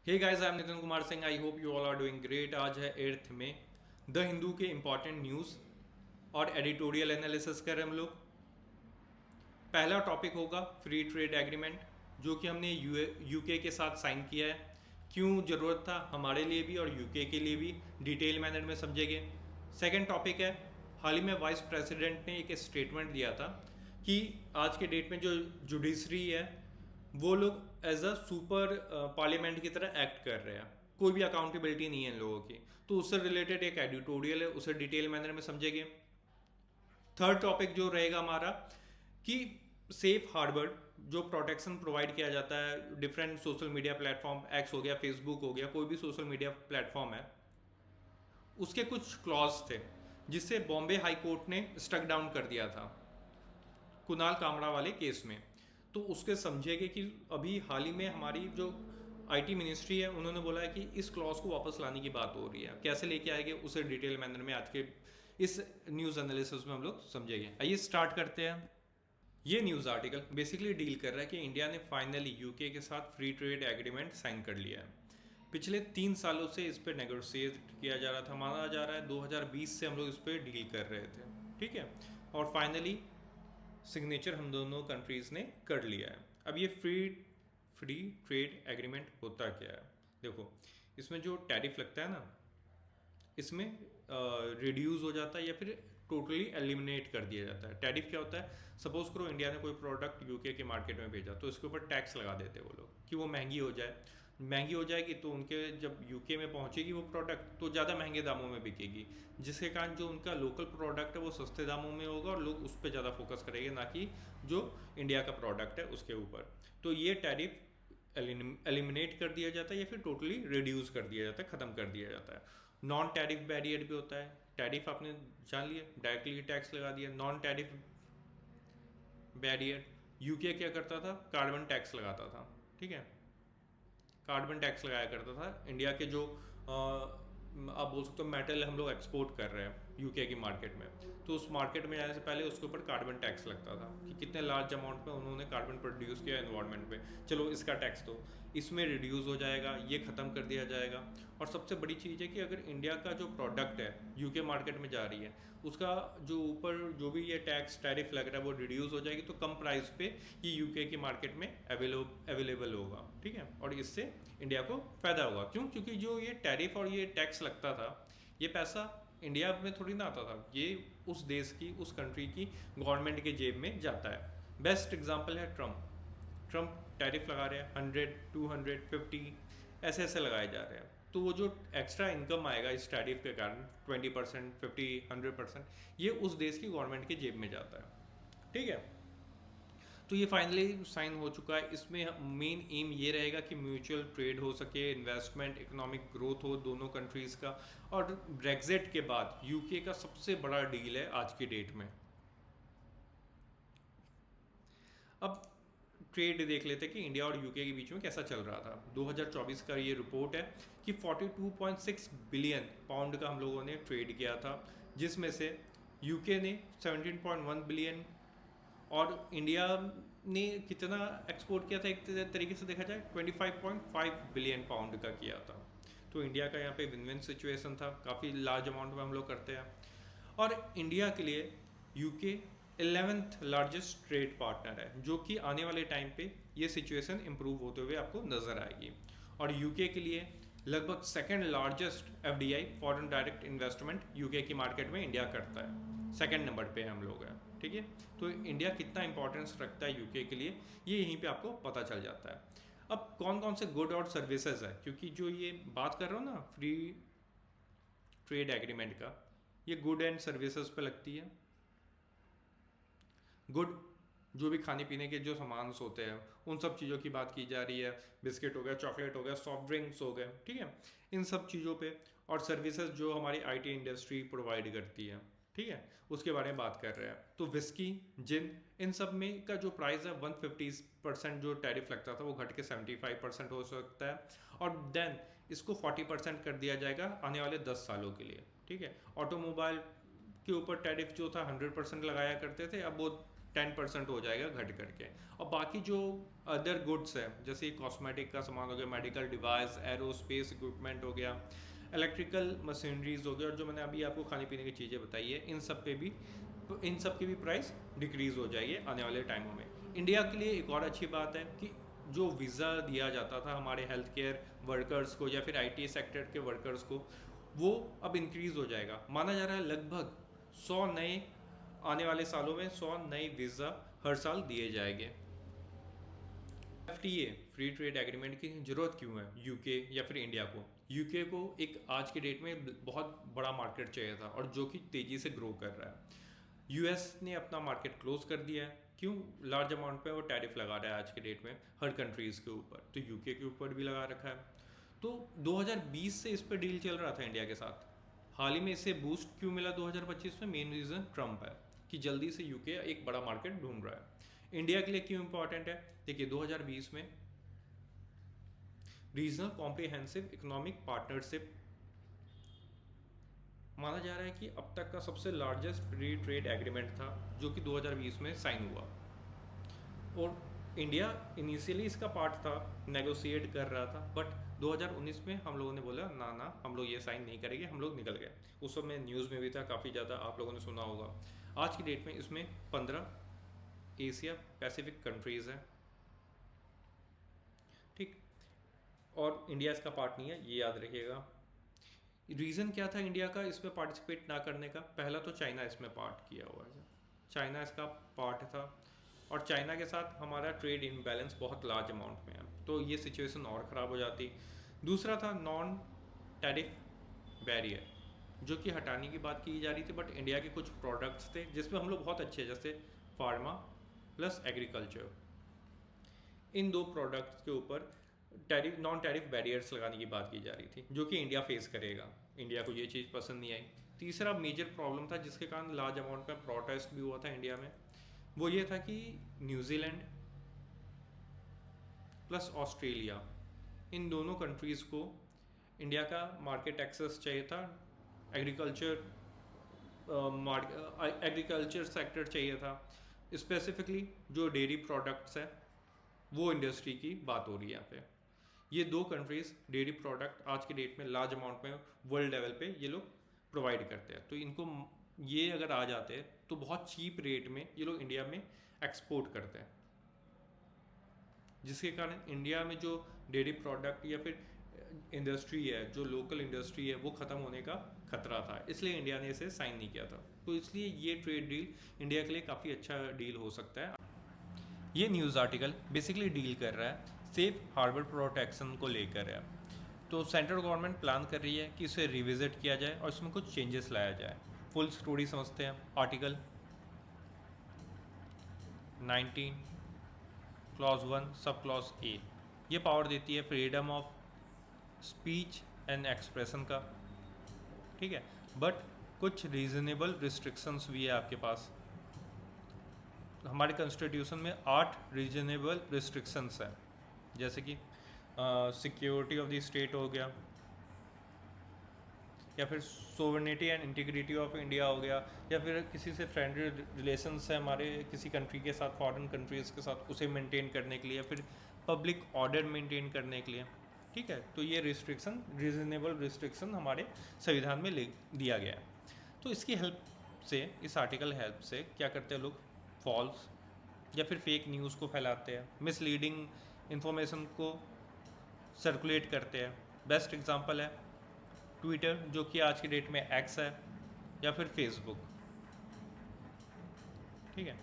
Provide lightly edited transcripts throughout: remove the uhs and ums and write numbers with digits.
Hey guys, I am Nitin Kumar Singh. I hope you all are doing great. आज है 8th में। The Hindu के important news और एडिटोरियल एनालिसिस करें हम लोग। पहला टॉपिक होगा फ्री ट्रेड एग्रीमेंट, जो कि हमने यूके के साथ साइन किया है। क्यों ज़रूरत था हमारे लिए भी और यूके के लिए भी, डिटेल मैनर में समझेंगे। सेकंड टॉपिक है, हाल ही में वाइस प्रेसिडेंट ने एक स्टेटमेंट दिया था कि आज के डेट में जो जुडिशरी है वो लोग एज अ सुपर पार्लियामेंट की तरह एक्ट कर रहे हैं। कोई भी अकाउंटेबिलिटी नहीं है इन लोगों की। तो उससे रिलेटेड एक एडिटोरियल है, उसे डिटेल मैनर में समझेंगे। थर्ड टॉपिक जो रहेगा हमारा कि सेफ हार्बर जो प्रोटेक्शन प्रोवाइड किया जाता है different social media platform, x हो गया, फेसबुक हो गया, कोई भी सोशल मीडिया प्लेटफॉर्म है, उसके कुछ क्लॉज थे जिससे बॉम्बे हाई कोर्ट ने स्टक डाउन कर दिया था कुणाल कामड़ा वाले केस में। तो उसके समझेंगे कि अभी हाल ही में हमारी जो आईटी मिनिस्ट्री है उन्होंने बोला है कि इस क्लॉज को वापस लाने की बात हो रही है। कैसे लेके आएंगे उसे डिटेल मैनर में आज के इस न्यूज़ एनालिसिस में हम लोग समझेंगे। आइए स्टार्ट करते हैं। ये न्यूज़ आर्टिकल बेसिकली डील कर रहा है कि इंडिया ने फाइनली यूके के साथ फ्री ट्रेड एग्रीमेंट साइन कर लिया है। पिछले 3 सालों से इस पर नेगोशिएट किया जा रहा था, माना जा रहा है 2020 से हम लोग इस पर डील कर रहे थे। ठीक है, और फाइनली सिग्नेचर हम दोनों कंट्रीज़ ने कर लिया है। अब ये फ्री ट्रेड एग्रीमेंट होता क्या है? देखो, इसमें जो टैरिफ लगता है ना, इसमें रिड्यूस हो जाता है या फिर टोटली एलिमिनेट कर दिया जाता है। टैरिफ क्या होता है? सपोज करो इंडिया ने कोई प्रोडक्ट यूके के मार्केट में भेजा तो इसके ऊपर टैक्स लगा देते हैं वो लोग कि वो महंगी हो जाए। महंगी हो जाएगी तो उनके जब यूके में पहुंचेगी वो प्रोडक्ट तो ज़्यादा महंगे दामों में बिकेगी, जिसके कारण जो उनका लोकल प्रोडक्ट है वो सस्ते दामों में होगा और लोग उस पर ज़्यादा फोकस करेंगे, ना कि जो इंडिया का प्रोडक्ट है उसके ऊपर। तो ये टैरिफ एलिमिनेट कर दिया जाता है या फिर टोटली रिड्यूस कर दिया जाता है, ख़त्म कर दिया जाता है। नॉन टैरिफ बैरियर भी होता है। टैरिफ आपने जान लिया, डायरेक्टली टैक्स लगा दिया। नॉन टैरिफ बैरियर, यूके क्या करता था? कार्बन टैक्स लगाता था। ठीक है, कार्बन टैक्स लगाया करता था। इंडिया के जो आप बोल सकते हो मेटल हम लोग एक्सपोर्ट कर रहे हैं यूके की मार्केट में, तो उस मार्केट में जाने से पहले उसके ऊपर कार्बन टैक्स लगता था कि कितने लार्ज अमाउंट में उन्होंने कार्बन प्रोड्यूस किया एनवायरनमेंट पे, चलो इसका टैक्स दो। इसमें रिड्यूस हो जाएगा, ये ख़त्म कर दिया जाएगा। और सबसे बड़ी चीज़ है कि अगर इंडिया का जो प्रोडक्ट है यूके मार्केट में जा रही है, उसका जो ऊपर जो भी ये टैक्स टैरिफ लग रहा है वो रिड्यूस हो जाएगी, तो कम प्राइस पे ये यूके की मार्केट में अवेलेबल होगा। ठीक है, और इससे इंडिया को फ़ायदा होगा। क्यों? क्योंकि जो ये टैरिफ और ये टैक्स लगता था, ये पैसा इंडिया में थोड़ी ना आता था, ये उस देश की, उस कंट्री की गवर्नमेंट के जेब में जाता है। बेस्ट एग्जांपल है ट्रम्प। ट्रम्प टैरिफ लगा रहे हैं 100, 200, 50, ऐसे ऐसे लगाए जा रहे हैं। तो वो जो एक्स्ट्रा इनकम आएगा इस टैरिफ के कारण 20%, 50, 100%, ये उस देश की गवर्नमेंट के जेब में जाता है। ठीक है, तो ये फाइनली साइन हो चुका है। इसमें मेन एम ये रहेगा कि म्यूचुअल ट्रेड हो सके, इन्वेस्टमेंट, इकोनॉमिक ग्रोथ हो दोनों कंट्रीज़ का। और ब्रेग्जिट के बाद यूके का सबसे बड़ा डील है आज की डेट में। अब ट्रेड देख लेते हैं कि इंडिया और यूके के बीच में कैसा चल रहा था। 2024 का ये रिपोर्ट है कि 42.6 बिलियन पाउंड का हम लोगों ने ट्रेड किया था, जिसमें से यूके ने 17.1 बिलियन और इंडिया ने कितना एक्सपोर्ट किया था, एक तरीके से देखा जाए 25.5 बिलियन पाउंड का किया था। तो इंडिया का यहाँ पे विन विन सिचुएशन था, काफ़ी लार्ज अमाउंट में हम लोग करते हैं। और इंडिया के लिए UK 11th largest trade partner है, जो कि आने वाले टाइम पे ये सिचुएशन इंप्रूव होते हुए आपको नज़र आएगी। और यूके के लिए लगभग second largest FDI, foreign direct investment, UK की मार्केट में इंडिया करता है। सेकेंड नंबर पे हम लोग हैं। ठीक है, तो इंडिया कितना इंपॉर्टेंस रखता है यूके के लिए ये यहीं पे आपको पता चल जाता है। अब कौन कौन से गुड और सर्विसेज है, क्योंकि जो ये बात कर रहा हूँ ना फ्री ट्रेड एग्रीमेंट का, ये गुड एंड सर्विसेज पे लगती है। गुड जो भी खाने पीने के जो सामान होते हैं उन सब चीज़ों की बात की जा रही है। बिस्किट हो गया, चॉकलेट हो गया, सॉफ्ट ड्रिंक्स हो गए, ठीक है, इन सब चीज़ों पे। और सर्विसेज जो हमारी आईटी इंडस्ट्री प्रोवाइड करती है, ठीक है, उसके बारे में बात कर रहे हैं। तो विस्की, जिन, इन सब में का जो प्राइस है 150% जो टैरिफ लगता था वो घट के 75% हो सकता है। और देन इसको 40% कर दिया जाएगा आने वाले 10 सालों के लिए। ठीक है, ऑटोमोबाइल के ऊपर टैरिफ जो था 100% लगाया करते थे, अब वो 10% हो जाएगा घट करके। और बाकी जो अदर गुड्स है, जैसे कॉस्मेटिक का सामान हो गया, मेडिकल डिवाइस, एरोस्पेस इक्विपमेंट हो गया, इलेक्ट्रिकल मशीनरीज हो गया, और जो मैंने अभी आपको खाने पीने की चीज़ें बताई है, इन सब की भी प्राइस डिक्रीज़ हो जाएगी आने वाले टाइमों में। इंडिया के लिए एक और अच्छी बात है कि जो वीज़ा दिया जाता था हमारे हेल्थ केयर वर्कर्स को या फिर आईटी सेक्टर के वर्कर्स को, वो अब इंक्रीज़ हो जाएगा। माना जा रहा है लगभग 100 नए आने वाले सालों में 100 नए वीज़ा हर साल दिए जाएंगे। एफटीए फ्री ट्रेड एग्रीमेंट की ज़रूरत क्यों है यूके या फिर इंडिया को? यूके को एक आज के डेट में बहुत बड़ा मार्केट चाहिए था और जो कि तेज़ी से ग्रो कर रहा है। यूएस ने अपना मार्केट क्लोज कर दिया है। क्यों? लार्ज अमाउंट पे वो टैरिफ लगा रहा है आज के डेट में हर कंट्रीज़ के ऊपर, तो यूके के ऊपर भी लगा रखा है। तो 2020 से इस पर डील चल रहा था इंडिया के साथ। हाल ही में इसे बूस्ट क्यों मिला 2025 में? मेन रीज़न ट्रम्प है कि जल्दी से यूके एक बड़ा मार्केट ढूंढ रहा है। इंडिया के लिए क्यों इंपॉर्टेंट है? देखिए 2020 में रीजनल कॉम्प्रिहेंसिव इकोनॉमिक पार्टनरशिप माना जा रहा है कि अब तक का सबसे लार्जेस्ट फ्री ट्रेड एग्रीमेंट था, जो कि 2020 में साइन हुआ। और इंडिया इनिशियली इसका पार्ट था, नेगोशिएट कर रहा था, बट 2019 में हम लोगों ने बोला ना ना हम लोग ये साइन नहीं करेंगे, हम लोग निकल गए। उस समय न्यूज़ में भी था, काफ़ी ज़्यादा आप लोगों ने सुना होगा। आज की डेट में इसमें 15 एशिया पैसिफिक कंट्रीज़ हैं, ठीक, और इंडिया इसका पार्ट नहीं है, ये याद रखिएगा। रीज़न क्या था इंडिया का इसमें पार्टिसिपेट ना करने का? पहला तो चाइना इसमें पार्ट किया हुआ है, चाइना इसका पार्ट था, और चाइना के साथ हमारा ट्रेड इम्बैलेंस बहुत लार्ज अमाउंट में है, तो ये सिचुएशन और ख़राब हो जाती। दूसरा था नॉन टैरिफ बैरियर, जो कि हटाने की बात की जा रही थी, बट इंडिया के कुछ प्रोडक्ट्स थे जिसमें हम लोग बहुत अच्छे, जैसे फार्मा प्लस एग्रीकल्चर, इन दो प्रोडक्ट्स के ऊपर नॉन टैरिफ बैरियर्स लगाने की बात की जा रही थी, जो कि इंडिया फेस करेगा। इंडिया को ये चीज़ पसंद नहीं आई। तीसरा मेजर प्रॉब्लम था जिसके कारण लार्ज अमाउंट में प्रोटेस्ट भी हुआ था इंडिया में, वो ये था कि न्यूजीलैंड प्लस ऑस्ट्रेलिया, इन दोनों कंट्रीज़ को इंडिया का मार्केट एक्सेस चाहिए था, एग्रीकल्चर सेक्टर चाहिए था, स्पेसिफिकली जो डेयरी प्रोडक्ट्स है वो इंडस्ट्री की बात हो रही है यहाँ पे। ये दो कंट्रीज़ डेयरी प्रोडक्ट आज की डेट में लार्ज अमाउंट में वर्ल्ड लेवल पे ये लोग प्रोवाइड करते हैं, तो इनको ये अगर आ जाते हैं तो बहुत चीप रेट में ये लोग इंडिया में एक्सपोर्ट करते हैं, जिसके कारण इंडिया में जो डेयरी प्रोडक्ट या फिर इंडस्ट्री है, जो लोकल इंडस्ट्री है, वो ख़त्म होने का खतरा था, इसलिए इंडिया ने इसे साइन नहीं किया था। तो इसलिए ये ट्रेड डील इंडिया के लिए काफ़ी अच्छा डील हो सकता है। ये न्यूज़ आर्टिकल बेसिकली डील कर रहा है सेफ हार्बर प्रोटेक्शन को लेकर है। तो सेंट्रल गवर्नमेंट प्लान कर रही है कि इसे रिविजिट किया जाए और इसमें कुछ चेंजेस लाया जाए। फुल स्टोरी समझते हैं। Article 19 clause 1 sub clause A ये पावर देती है freedom of speech and expression का, ठीक है, बट कुछ रीजनेबल रिस्ट्रिक्शंस भी है आपके पास। हमारे कॉन्स्टिट्यूशन में 8 रीजनेबल रिस्ट्रिक्शंस हैं, जैसे कि सिक्योरिटी ऑफ द स्टेट हो गया, या फिर sovereignty and integrity of India हो गया, या फिर किसी से फ्रेंडली रिलेशंस है हमारे किसी कंट्री के साथ, फॉरेन कंट्रीज़ के साथ, उसे मेंटेन करने के लिए, या फिर पब्लिक ऑर्डर मेंटेन करने के लिए, ठीक है। तो ये रिस्ट्रिक्शन, रीजनेबल रिस्ट्रिक्शन हमारे संविधान में दिया गया है। तो इसकी हेल्प से, इस आर्टिकल हेल्प से क्या करते हैं लोग? फॉल्स या फिर फेक न्यूज़ को फैलाते हैं, मिसलीडिंग इंफॉर्मेशन को सर्कुलेट करते हैं। बेस्ट एग्जांपल है ट्विटर, जो कि आज की डेट में एक्स है, या फिर फेसबुक, ठीक है।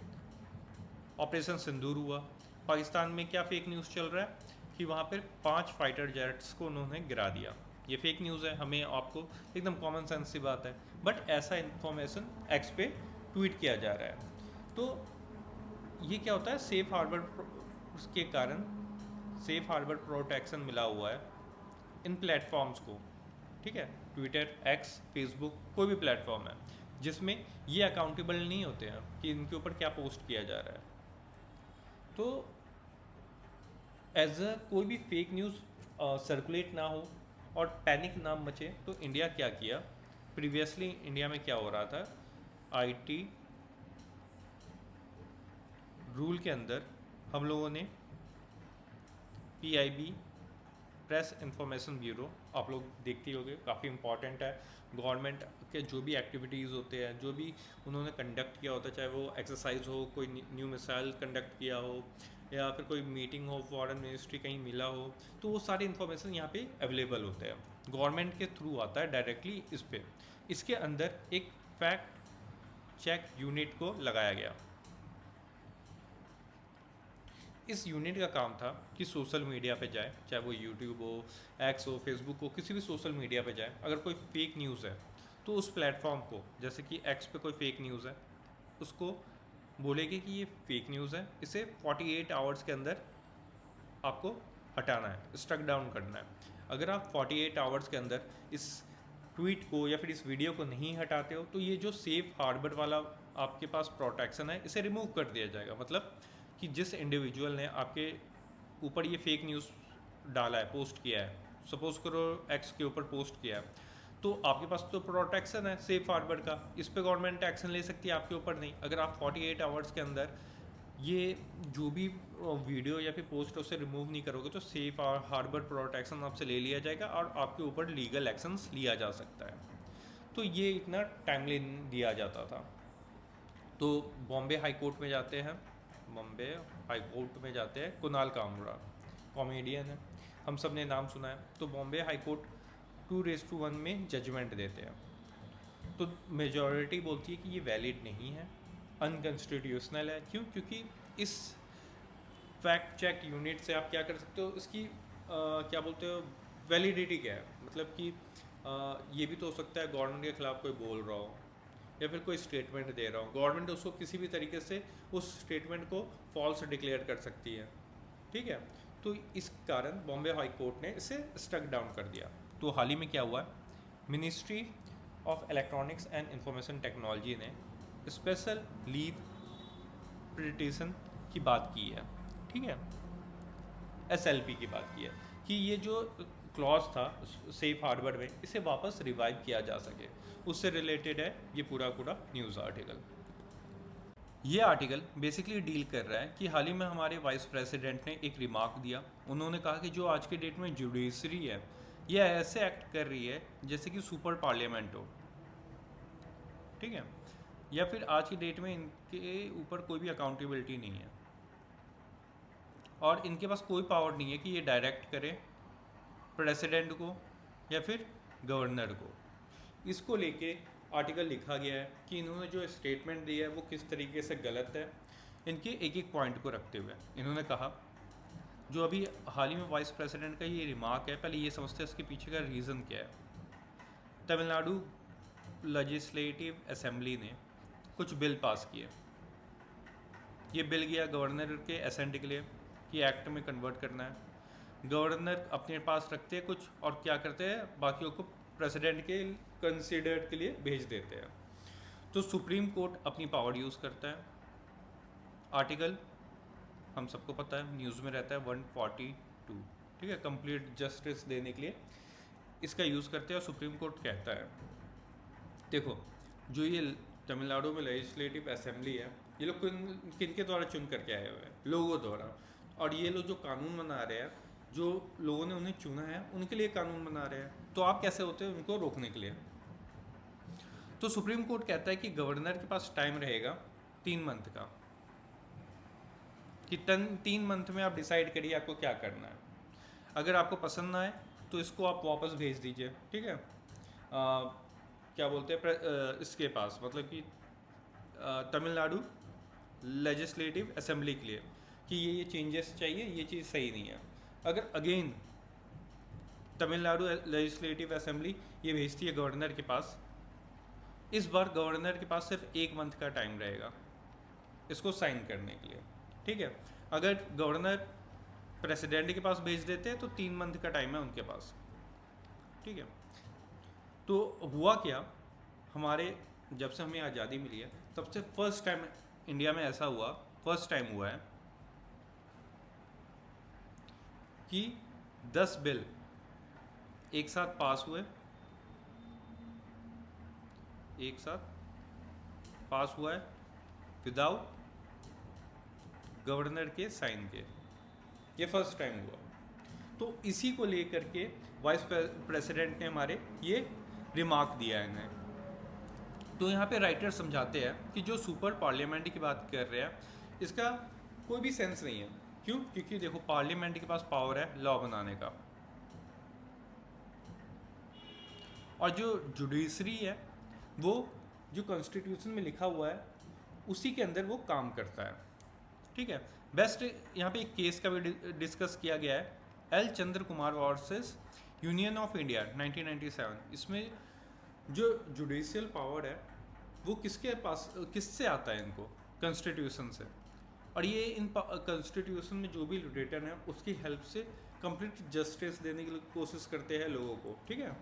ऑपरेशन सिंदूर हुआ, पाकिस्तान में क्या फेक न्यूज़ चल रहा है कि वहाँ पर 5 फाइटर जेट्स को उन्होंने गिरा दिया। ये फेक न्यूज़ है, हमें आपको एकदम कॉमन सेंस सी बात है, बट ऐसा इन्फॉर्मेशन एक्स पे ट्वीट किया जा रहा है। तो ये क्या होता है? सेफ हार्बर के कारण सेफ हार्बर प्रोटेक्शन मिला हुआ है इन प्लेटफॉर्म्स को, ठीक है। ट्विटर, एक्स, फेसबुक, कोई भी प्लेटफॉर्म है जिसमें ये अकाउंटेबल नहीं होते हैं कि इनके ऊपर क्या पोस्ट किया जा रहा है। तो एज अ कोई भी फेक न्यूज़ सर्कुलेट ना हो और पैनिक ना मचे, तो इंडिया क्या किया? प्रीवियसली इंडिया में क्या हो रहा था? आईटी रूल के अंदर हम लोगों ने PIB, प्रेस इंफॉर्मेशन ब्यूरो, आप लोग देखते ही होंगे, काफ़ी इंपॉर्टेंट है। गवर्नमेंट के जो भी एक्टिविटीज़ होते हैं, जो भी उन्होंने कंडक्ट किया होता है, चाहे वो एक्सरसाइज हो, कोई न्यू मिसाइल कंडक्ट किया हो, या फिर कोई मीटिंग हो, फॉरेन मिनिस्ट्री कहीं मिला हो, तो वो सारी इन्फॉर्मेशन यहाँ पे अवेलेबल होते हैं। गवर्नमेंट के थ्रू आता है डायरेक्टली इस पे। इसके अंदर एक फैक्ट चेक यूनिट को लगाया गया। इस यूनिट का काम था कि सोशल मीडिया पे जाए, चाहे वो यूट्यूब हो, एक्स हो, फेसबुक हो, किसी भी सोशल मीडिया पे जाए, अगर कोई फेक न्यूज़ है तो उस प्लेटफॉर्म को, जैसे कि एक्स पे कोई फेक न्यूज़ है, उसको बोलेगी कि ये फेक न्यूज़ है, इसे 48 आवर्स के अंदर आपको हटाना है, स्टक डाउन करना है। अगर आप 48 आवर्स के अंदर इस ट्वीट को या फिर इस वीडियो को नहीं हटाते हो, तो ये जो सेफ हार्बर वाला आपके पास प्रोटेक्शन है, इसे रिमूव कर दिया जाएगा। मतलब कि जिस इंडिविजुअल ने आपके ऊपर ये फेक न्यूज़ डाला है, पोस्ट किया है, सपोज करो एक्स के ऊपर पोस्ट किया है, तो आपके पास तो प्रोटेक्शन है सेफ हार्बर का, इस पे गवर्नमेंट एक्शन ले सकती है, आपके ऊपर नहीं। अगर आप 48 आवर्स के अंदर ये जो भी वीडियो या फिर पोस्ट उसे रिमूव नहीं करोगे, तो सेफ हार्बर प्रोटेक्शन आपसे ले लिया जाएगा और आपके ऊपर लीगल एक्शंस लिया जा सकता है। तो ये इतना टाइमली दिया जाता था। तो बॉम्बे हाई कोर्ट में जाते हैं, बॉम्बे हाई कोर्ट में जाते हैं, कुणाल कामरा कॉमेडियन है, हम सब ने नाम सुना है। तो बॉम्बे हाई कोर्ट 2:1 में जजमेंट देते हैं। तो मेजॉरिटी बोलती है कि ये वैलिड नहीं है, अनकॉन्स्टिट्यूशनल है। क्यों? क्योंकि इस फैक्ट चेक यूनिट से आप क्या कर सकते हो, इसकी क्या बोलते हो, वैलिडिटी क्या है। मतलब कि ये भी तो हो सकता है गवर्नमेंट के खिलाफ कोई बोल रहा हो या फिर कोई स्टेटमेंट दे रहा हो, गवर्नमेंट उसको किसी भी तरीके से उस स्टेटमेंट को फॉल्स डिक्लेयर कर सकती है। ठीक है, तो इस कारण बॉम्बे हाई कोर्ट ने इसे स्टक डाउन कर दिया। तो हाल ही में क्या हुआ, ministry of electronics and information technology ने स्पेशल लीव पिटिशन की बात की है। ठीक है, SLP की बात की है कि ये जो क्लॉज था सेफ हार्बर में, इसे वापस रिवाइव किया जा सके। उससे रिलेटेड है ये पूरा न्यूज़ आर्टिकल। ये आर्टिकल बेसिकली डील कर रहा है कि हाल ही में हमारे वाइस प्रेसिडेंट ने एक रिमार्क दिया। उन्होंने कहा कि जो आज के डेट में जुडिशरी है, ये ऐसे एक्ट कर रही है जैसे कि सुपर पार्लियामेंट हो। ठीक है, या फिर आज की डेट में इनके ऊपर कोई भी अकाउंटेबिलिटी नहीं है और इनके पास कोई पावर नहीं है कि ये डायरेक्ट करे प्रेसिडेंट को या फिर गवर्नर को। इसको लेके आर्टिकल लिखा गया है कि इन्होंने जो स्टेटमेंट दिया है वो किस तरीके से गलत है। इनके एक एक पॉइंट को रखते हुए इन्होंने कहा, जो अभी हाल ही में वाइस प्रेसिडेंट का ये रिमार्क है, पहले ये समझते हैं इसके पीछे का रीज़न क्या है। तमिलनाडु लेजिस्लेटिव असेंबली ने कुछ बिल पास किए। ये बिल गया गवर्नर के असेंट के लिए कि एक्ट में कन्वर्ट करना है। गवर्नर अपने पास रखते हैं कुछ और क्या करते हैं, बाकियों को प्रेसिडेंट के कंसिडर्ड के लिए भेज देते हैं। तो सुप्रीम कोर्ट अपनी पावर यूज़ करता है। आर्टिकल हम सबको पता है, न्यूज़ में रहता है 142। ठीक है, कंप्लीट जस्टिस देने के लिए इसका यूज़ करते हैं। और सुप्रीम कोर्ट कहता है, देखो जो ये तमिलनाडु में लेजिस्लेटिव असेंबली है, ये लोग किन के द्वारा चुन करके आए हुए हैं, लोगों द्वारा। और ये लोग जो कानून बना रहे हैं, जो लोगों ने उन्हें चुना है, उनके लिए कानून बना रहे हैं। तो आप कैसे होते हैं उनको रोकने के लिए। तो सुप्रीम कोर्ट कहता है कि गवर्नर के पास टाइम रहेगा 3 मंथ का, कि 3 मंथ में आप डिसाइड करिए आपको क्या करना है। अगर आपको पसंद ना आए तो इसको आप वापस भेज दीजिए। ठीक है, क्या बोलते हैं इसके पास, मतलब कि तमिलनाडु लेजिस्लेटिव असेंबली के लिए, कि ये चेंजेस चाहिए, ये चीज़ सही नहीं है। अगर अगेन तमिलनाडु लेजिस्लेटिव असेंबली ये भेजती है गवर्नर के पास, इस बार गवर्नर के पास सिर्फ 1 मंथ का टाइम रहेगा इसको साइन करने के लिए। ठीक है, अगर गवर्नर प्रेसिडेंट के पास भेज देते हैं तो 3 मंथ का टाइम है उनके पास। ठीक है, तो हुआ क्या, हमारे जब से हमें आज़ादी मिली है तब से फर्स्ट टाइम इंडिया में ऐसा हुआ, फर्स्ट टाइम हुआ है कि 10 बिल एक साथ पास हुए, एक साथ पास हुआ है विदाउट गवर्नर के साइन के, ये फर्स्ट टाइम हुआ। तो इसी को लेकर के वाइस प्रेसिडेंट ने हमारे ये रिमार्क दिया है इन्हें। तो यहाँ पे राइटर समझाते हैं कि जो सुपर पार्लियामेंट की बात कर रहे हैं इसका कोई भी सेंस नहीं है। क्यों? क्योंकि देखो पार्लियामेंट के पास पावर है लॉ बनाने का, और जो जुडिशरी है वो जो कॉन्स्टिट्यूशन में लिखा हुआ है उसी के अंदर वो काम करता है। ठीक है। बेस्ट यहाँ पे एक केस का भी डिस्कस किया गया है, L Chandra Kumar versus union of India 1997। इसमें जो जुडिशियल पावर है वो किसके पास, किससे आता है? इनको कॉन्स्टिट्यूशन से। और ये इन कॉन्स्टिट्यूशन में जो भी रिटर्न है उसकी हेल्प से कंप्लीट जस्टिस देने की कोशिश करते हैं लोगों को। ठीक है।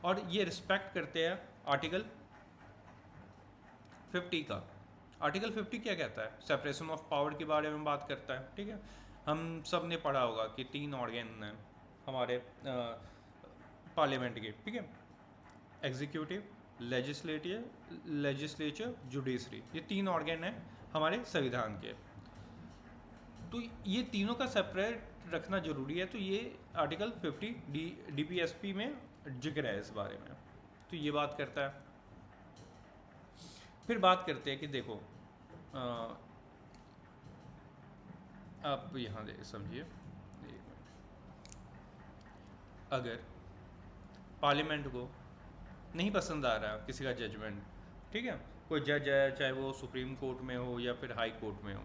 और ये रिस्पेक्ट करते हैं आर्टिकल 50 का। आर्टिकल 50 क्या कहता है? सेपरेशन ऑफ पावर के बारे में बात करता है। ठीक है। हम सब ने पढ़ा होगा कि 3 ऑर्गन हैं हमारे पार्लियामेंट के। ठीक है। एग्जीक्यूटिव, लेजिस्लेचर, जुडिशरी, ये 3 ऑर्गन हैं हमारे संविधान के। तो ये तीनों का सेपरेट रखना जरूरी है। तो ये आर्टिकल 50 DPSP में जिक्र है इस बारे में। तो ये बात करता है। फिर बात करते हैं कि देखो आप यहाँ समझिए, अगर पार्लियामेंट को नहीं पसंद आ रहा किसी का जजमेंट, ठीक है, कोई जज है चाहे वो सुप्रीम कोर्ट में हो या फिर हाई कोर्ट में हो,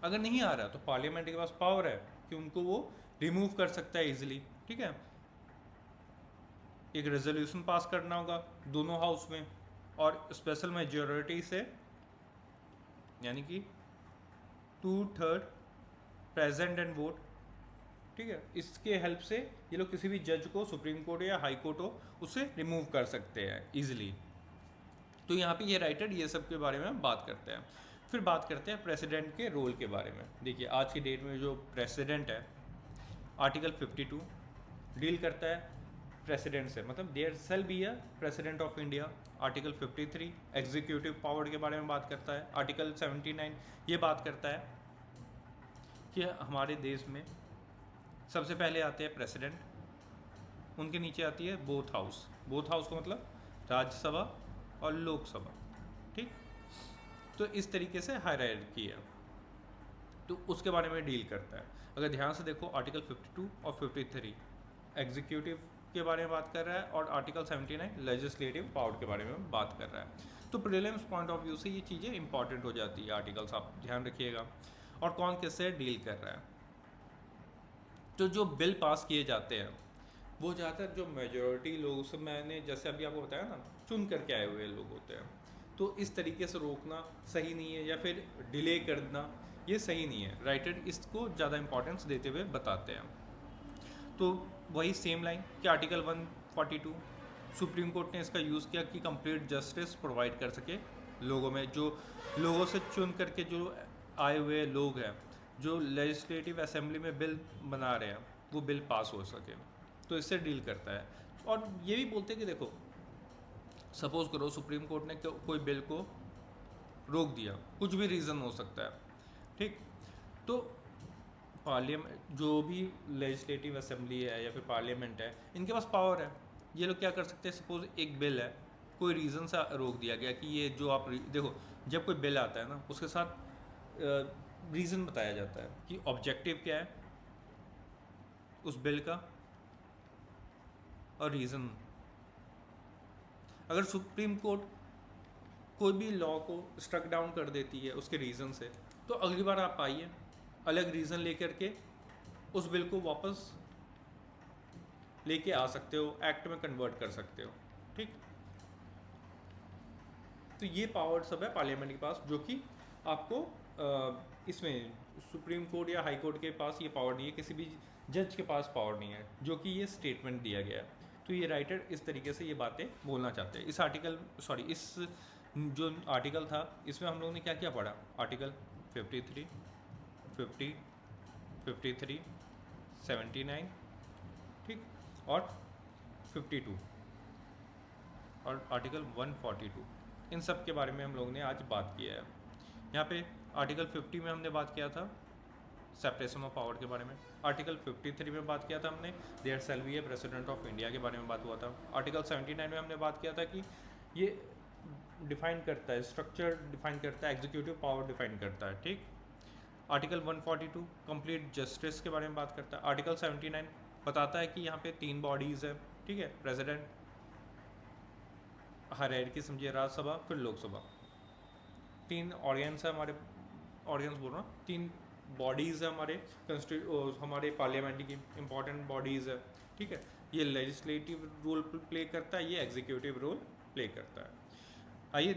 अगर नहीं आ रहा तो पार्लियामेंट के पास पावर है कि उनको वो रिमूव कर सकता है इजीली। ठीक है। एक रेजोल्यूशन पास करना होगा दोनों हाउस में और स्पेशल मेजॉरिटी से, यानी कि 2/3 प्रेजेंट एंड वोट। ठीक है। इसके हेल्प से ये लोग किसी भी जज को, सुप्रीम कोर्ट या हाई कोर्ट हो, उसे रिमूव कर सकते हैं इजीली। तो यहाँ पे ये राइटर ये सब के बारे में बात करते हैं। फिर बात करते हैं प्रेसिडेंट के रोल के बारे में। देखिए आज की डेट में जो प्रेसिडेंट है, आर्टिकल 52 डील करता है प्रेसिडेंट से, मतलब there shall be a president of India. Article 53 executive power के बारे में बात करता है। आर्टिकल 79 ये बात करता है कि हमारे देश में सबसे पहले आते हैं प्रेसिडेंट, उनके नीचे आती है बोथ हाउस। बोथ हाउस का मतलब राज्यसभा और लोकसभा। ठीक। तो इस तरीके से हायरार्की है, तो उसके बारे में डील करता है। अगर ध्यान से देखो आर्टिकल 52 और 53 एग्जीक्यूटिव के बारे में बात कर रहा है और आर्टिकल 79 लेजिस्लेटिव पावर के बारे में बात कर रहा है। तो प्रीलिम्स पॉइंट ऑफ व्यू से ये चीज़ें इंपॉर्टेंट हो जाती है, आर्टिकल्स आप ध्यान रखिएगा। और कौन किससे डील कर रहा है। तो जो बिल पास किए जाते हैं वो ज़्यादातर जो मेजॉरिटी लोग से, मैंने जैसे अभी आपको बताया ना, चुन करके आए हुए लोग होते हैं। तो इस तरीके से रोकना सही नहीं है या फिर डिले करना ये सही नहीं है। राइटर इसको ज़्यादा इंपॉर्टेंस देते हुए बताते हैं। तो वही सेम लाइन कि आर्टिकल 142 सुप्रीम कोर्ट ने इसका यूज़ किया कि कंप्लीट जस्टिस प्रोवाइड कर सके लोगों में, जो लोगों से चुन करके जो आए हुए लोग हैं, जो लेजिस्लेटिव असेंबली में बिल बना रहे हैं, वो बिल पास हो सके। तो इससे डील करता है। और ये भी बोलते हैं कि देखो सपोज करो सुप्रीम कोर्ट ने कोई बिल को रोक दिया, कुछ भी रीज़न हो सकता है। ठीक। तो पार्लियामेंट, जो भी लेजिस्लेटिव असेंबली है या फिर पार्लियामेंट है, इनके पास पावर है। ये लोग क्या कर सकते हैं, सपोज एक बिल है, कोई रीज़न सा रोक दिया गया कि ये जो आप देखो, जब कोई बिल आता है ना उसके साथ रीज़न बताया जाता है कि ऑब्जेक्टिव क्या है उस बिल का और रीज़न। अगर सुप्रीम कोर्ट कोई भी लॉ को स्ट्रक डाउन कर देती है उसके रीज़न से, तो अगली बार आप आइए अलग रीज़न लेकर के उस बिल को वापस लेके आ सकते हो, एक्ट में कन्वर्ट कर सकते हो। ठीक। तो ये पावर सब है पार्लियामेंट के पास, जो कि आपको इसमें सुप्रीम कोर्ट या हाई कोर्ट के पास ये पावर नहीं है, किसी भी जज के पास पावर नहीं है, जो कि ये स्टेटमेंट दिया गया है। तो ये राइटर इस तरीके से ये बातें बोलना चाहते हैं। इस आर्टिकल इस जो आर्टिकल था इसमें हम लोगों ने क्या क्या पढ़ा, आर्टिकल 53, 50, 53, 79, ठीक, और 52 और आर्टिकल 142, इन सब के बारे में हम लोगों ने आज बात किया है। यहाँ पे आर्टिकल 50 में हमने बात किया था सेपरेशन ऑफ पावर के बारे में। आर्टिकल 53 में बात किया था हमने there shall be a president of India के बारे में बात हुआ था। आर्टिकल 79 में हमने बात किया था कि ये डिफाइन करता है, स्ट्रक्चर डिफाइन करता है, एग्जीक्यूटिव पावर डिफाइन करता है, ठीक। आर्टिकल 142 कंप्लीट जस्टिस के बारे में बात करता है। आर्टिकल 79 बताता है कि यहाँ पे 3 बॉडीज़ है, ठीक है, प्रेसिडेंट, हायरार्की समझिए, राज्यसभा फिर लोकसभा, 3 ऑर्गन्स है हमारे, ऑर्गन्स बोल रहा हूँ, 3 बॉडीज़ है हमारे पार्लियामेंट की इंपॉर्टेंट बॉडीज़ है, ठीक है। ये लेजिस्लेटिव रोल प्ले करता है, ये एग्जीक्यूटिव रोल प्ले करता है। आइए